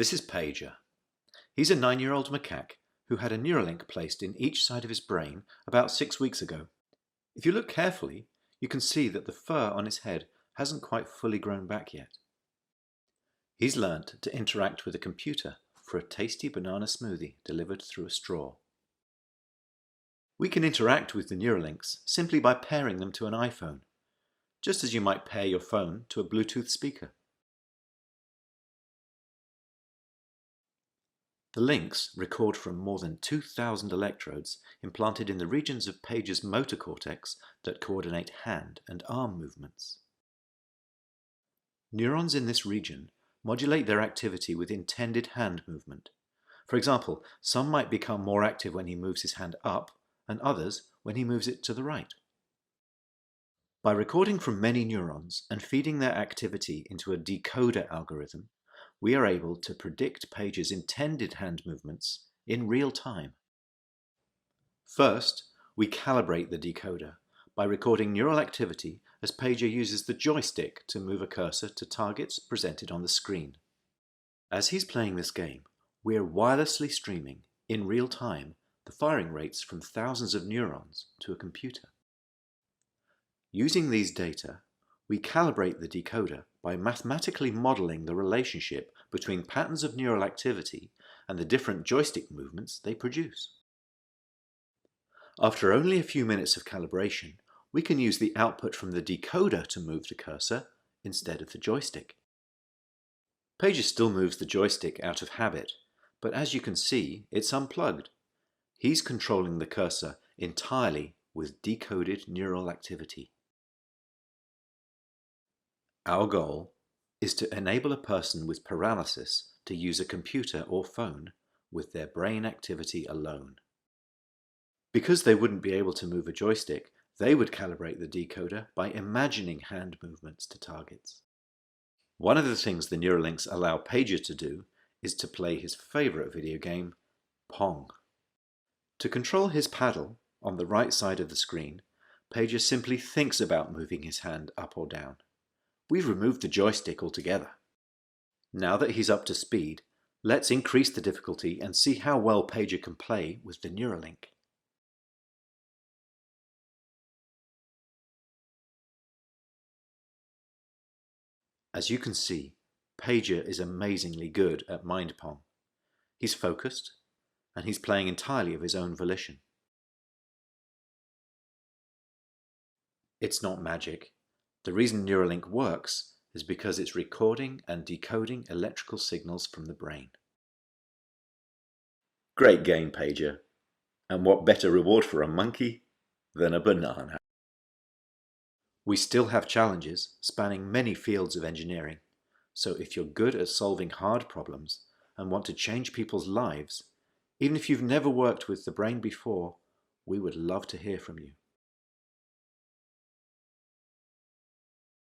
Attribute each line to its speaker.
Speaker 1: This is Pager. He's a 9-year-old macaque who had a Neuralink placed in each side of his brain about 6 weeks ago. If you look carefully, you can see that the fur on his head hasn't quite fully grown back yet. He's learnt to interact with a computer for a tasty banana smoothie delivered through a straw. We can interact with the Neuralinks simply by pairing them to an iPhone, just as you might pair your phone to a Bluetooth speaker. The links record from more than 2,000 electrodes implanted in the regions of Pager's motor cortex that coordinate hand and arm movements. Neurons in this region modulate their activity with intended hand movement. For example, some might become more active when he moves his hand up, and others when he moves it to the right. By recording from many neurons and feeding their activity into a decoder algorithm, we are able to predict Pager's intended hand movements in real time. First, we calibrate the decoder by recording neural activity as Pager uses the joystick to move a cursor to targets presented on the screen. As he's playing this game, we're wirelessly streaming, in real time, the firing rates from thousands of neurons to a computer. Using these data, we calibrate the decoder by mathematically modeling the relationship between patterns of neural activity and the different joystick movements they produce. After only a few minutes of calibration, we can use the output from the decoder to move the cursor instead of the joystick. Pager still moves the joystick out of habit, but as you can see, it's unplugged. He's controlling the cursor entirely with decoded neural activity. Our goal is to enable a person with paralysis to use a computer or phone with their brain activity alone. Because they wouldn't be able to move a joystick, they would calibrate the decoder by imagining hand movements to targets. One of the things the Neuralinks allow Pager to do is to play his favourite video game, Pong. To control his paddle on the right side of the screen, Pager simply thinks about moving his hand up or down. We've removed the joystick altogether. Now that he's up to speed, let's increase the difficulty and see how well Pager can play with the Neuralink. As you can see, Pager is amazingly good at mind Pong. He's focused, and he's playing entirely of his own volition. It's not magic. The reason Neuralink works is because it's recording and decoding electrical signals from the brain. Great game, Pager. And what better reward for a monkey than a banana? We still have challenges spanning many fields of engineering, so if you're good at solving hard problems and want to change people's lives, even if you've never worked with the brain before, we would love to hear from you.